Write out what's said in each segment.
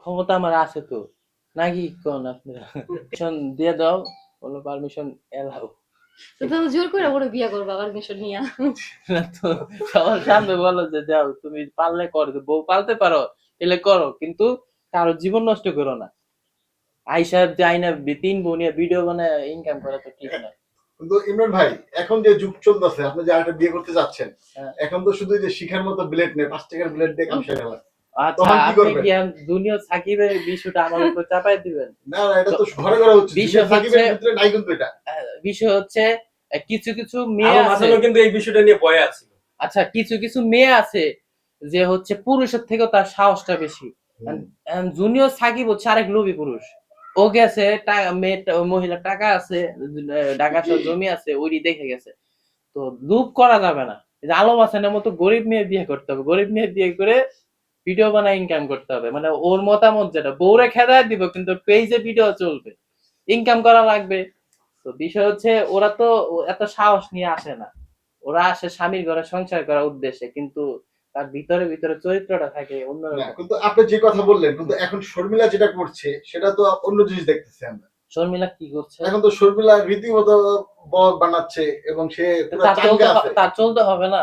ক্ষমতা আমার আছে তো, নাকি কোন আপনারা? পারমিশন দিয়ে দাও, বলো পারমিশন এলাও। তো তুমি জোর করে ওরে বিয়ে করবা পারমিশন নিয়া। না তো, সবার সামনে বলো যে যাও তুমি পারলে করো, বউ পালতে পারো তাহলে করো, কিন্তু কারো জীবন নষ্ট করো না। আইসা যাই না 3 বোন নিয়ে ভিডিও বানায় ইনকাম করা তো ঠিক না। কিন্তু ইমরান ভাই, এখন যে যুগ চলতেছে, আপনি যে আরেকটা বিয়ে করতে যাচ্ছেন, হ্যাঁ। এখন তো শুধু যে শিখার মতো ব্লেড নেই, 5 টাকার ব্লেড দিয়ে কাম সেরে হয়। আচ্ছা, তখন কি আপনি করবেন? কি দুনিয়া সাকিবের বিষয়টা আমার উপর চাপাই দিবেন? না না, এটা তো ঘরে ঘরে হচ্ছে, বিষয় সাকিবের হচ্ছে ভিতরে নাই কিন্তু এটা। বিষয় হচ্ছে কিছু কিছু মেয়ে আলম আছে, হাসানও কিন্তু এই বিষয়টা নিয়ে ভয় আছে। আচ্ছা কিছু কিছু মেয়ে আছে যে হচ্ছে পুরুষের থেকেও তার সাহসটা বেশি। জুনিয়র সাকিব হচ্ছে আরেক লোভী পুরুষ। ও গেছে মহিলার টাকা আছে, ঢাকা শহর জমি আছে, ওইটি দেখে গেছে। তো লুপ করা যাবে না। এই যে আলম হাসানের মতো গরিব মেয়ে বিয়ে করতে হবে, গরিব মেয়ে বিয়ে করে ভিডিও বানায় ইনকাম করতে হবে। মানে ওর মতামত যেটা, বউরে খেদায় দিব কিন্তু পেজে ভিডিও চলবে, ইনকাম করা লাগবে। তো বিষয় হচ্ছে ওরা তো এত সাহস নিয়ে আসে না, ওরা আসে স্বামীর ঘরে সংসার করার উদ্দেশ্যে, কিন্তু তার ভিতরে ভিতরে চরিত্রটা থাকে না, অন্যরকম। কিন্তু আপনি যে কথা বললেন, কিন্তু এখন শর্মিলা যেটা করছে সেটা তো অন্য জিনিস দেখতেছি আমরা। শর্মিলা কি করছে? এখন তো শর্মিলা রীতিমতো ব্লগ বানাচ্ছে এবং সে পুরো তার চাঙ্গা আছে। তার চলতে হবে না,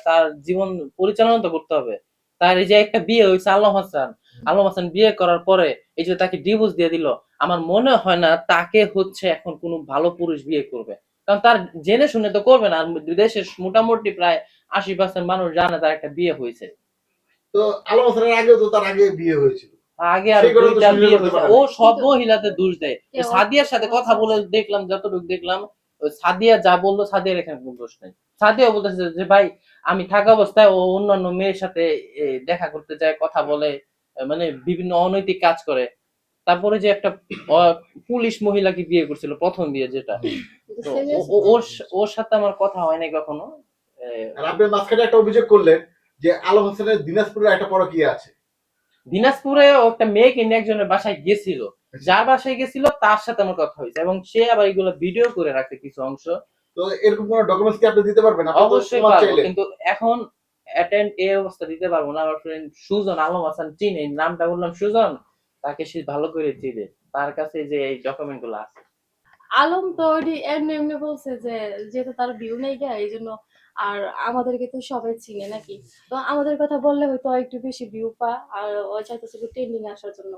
তার জীবন পরিচালনা তো করতে হবে। তার এই যে একটা বিয়ে হয়েছে আলম হাসান, আলম হাসান বিয়ে করার পরে এই যে তাকে ডিভোর্স দিয়ে দিল, আমার মনে হয় না তাকে হচ্ছে এখন কোনো ভালো পুরুষ বিয়ে করবে। কারণ তার জেনে শুনে তো করবে না। আর দেশের মোটামুটি প্রায় 80% মানুষ জানে তার একটা বিয়ে হয়েছে। তো আলম হাসানের আগেও তো তার আগে বিয়ে হয়েছিল, আগে আর সেই কথা তো 2টা শর্মিলা বিয়ে করতে হয়েছে। পারে ও নাই। সব কিন্তু মহিলাদের দোষ দেয়। ওই সাদিয়ার সাথে কথা বলে দেখলাম, যতটুকু দেখলাম, ওই সাদিয়া যা বললো, সাদিয়ার এখানে কোনো দোষ নাই। সাদিয়া বলতেছে যে ভাই আমি থাকা অবস্থায় ও অন্যান্য মেয়ের সাথে দেখা করতে যায়, কথা বলে, মানে বিভিন্ন অনৈতিক কাজ করে। তারপরে যে একটা পুলিশ মহিলাকে বিয়ে করছিল, প্রথম বিয়ে যেটা, তো ওর সাথে আমার কথা হয় নাই কখনো। আর আপনি মাঝখানে একটা অভিযোগ করলেন যে আলম হাসানের দিনাজপুরের একটা পরকীয়া আছে। দিনাজপুরে ও একটা মেয়েকে নিয়ে একজনের বাসায় গেছিল, যার বাসায় গেছিল তার সাথে আমার কথা হয়েছে, এবং সে আবার এগুলো ভিডিও করে রাখছে কিছু অংশ। তো এরকম কোন ডকুমেন্টস কি আপনি দিতে পারবেন? আপনি তো অবশ্যই প্রমাণ পারবো, চাইলেন। কিন্তু এখন অ্যাটেন্ড এই অবস্থা দিতে পারবো না। আমার ফ্রেন্ড সুজন, আলম হাসান চিনে, নামটা বললাম সুজন, তাকে সে ভালো করে চিনে, তার কাছে যে এই ডকুমেন্ট গুলো আছে। আলম তো ওইটি এমনি এমনি বলছে যে যেহেতু তার ভিউ নেই গা এই জন্য, আর আমাদেরকে তো সবাই চিনে নাকি, তো আমাদের কথা বললে হয়তো একটু বেশি ভিউ পা, আর ও চাইতেছিল ট্রেন্ডিং আসার জন্য।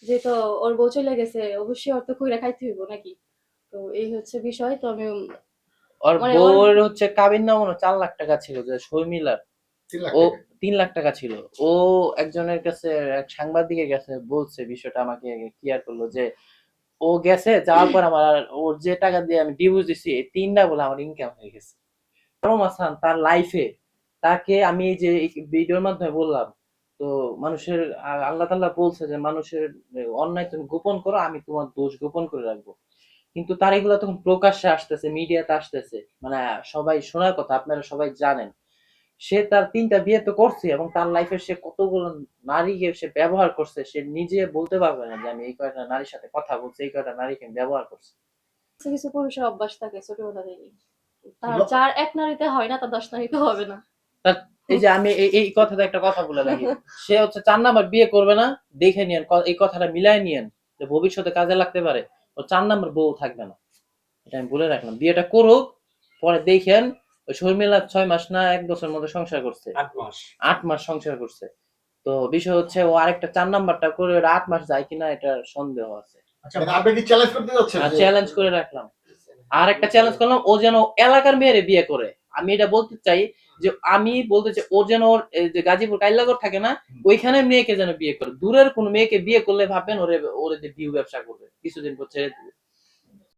যেহেতু ওর বউ চলে গেছে, অবশ্যই ওর তো কইরা খাইতে হইব নাকি। তো এই হচ্ছে বিষয়। তো আমি ওর মানে ওর বউয়ের হচ্ছে কাবিন নাম 4 লাখ টাকা ছিল, যে শর্মিলার। 3 লাখ ও টাকা। 3 লাখ টাকা ছিল। ও একজনের কাছে, এক সাংবাদিকের কাছে বলছে, বিষয়টা আমাকে ক্লিয়ার করলো যে ও গেছে, যাওয়ার পর আমার ওর যে টাকা দিয়ে আমি ডিভোর্স দিছি, এই 3টা বলে আমার ইনকাম হয়ে গেছে। আলম হাসান তার লাইফে, তাকে আমি এই যে ভিডিওর মাধ্যমে বললাম, তো মানুষের আল্লাহ তাআলা বলছে যে মানুষের অন্যায় তুমি গোপন করো, আমি তোমার দোষ গোপন করে রাখবো। কিন্তু তার এগুলো তখন প্রকাশ্যে আসতেছে, মিডিয়াতে আসতেছে, মানে সবাই শোনার কথা, আপনারা সবাই জানেন। সে তার 3টা বিয়ে তো করছে, এবং তার লাইফে সে কতগুলো নারীকে সে ব্যবহার করছে, সে নিজে বলতে পারবে না যে আমি এই কয়টা নারীর সাথে কথা বলছি, এই কয়টা নারীকে আমি ব্যবহার করছি। কিছু কিছু পুরুষের অভ্যাস থাকে ছোটবেলা থেকেই, তার যার এক নারীতে হয় না তার 10 নারীতে হবে না। তার এই যে আমি এই কথাটা একটা কথা বলে রাখি, সে হচ্ছে 4 নাম্বার বিয়ে করবে না, দেখে নিয়েন, এই কথাটা মিলাই নিয়েন, যে ভবিষ্যতে কাজে লাগতে পারে। ও 4 নাম্বার বউ থাকবে না, এটা আমি বলে রাখলাম। বিয়েটা করুক, পরে দেখেন। ওই শর্মিলা 6 মাস না 1 বছর মতো সংসার করছে, 8 মাস। 8 মাস সংসার করছে। তো বিষয় হচ্ছে ও আরেকটা 4 নাম্বারটা করে ওটা 8 মাস যায় কিনা এটা সন্দেহ আছে। আচ্ছা, মানে আপনি কি চ্যালেঞ্জ করতে যাচ্ছেন? আর চ্যালেঞ্জ করে রাখলাম, আর একটা চ্যালেঞ্জ করলাম, ও যেন এলাকার মেয়েরে বিয়ে করে। আমি এটা বলতে চাই যে, আমি বলতে চাই ও যেন ওর এই যে গাজীপুর কাইল্লাগড় থাকে না, ওইখানে মেয়েকে যেন বিয়ে করে। দূরের কোন মেয়েকে বিয়ে করলে ভাববেন ওরে ওরে যে ভিউ ব্যবসা করবে, কিছুদিন পর ছেড়ে দিবে।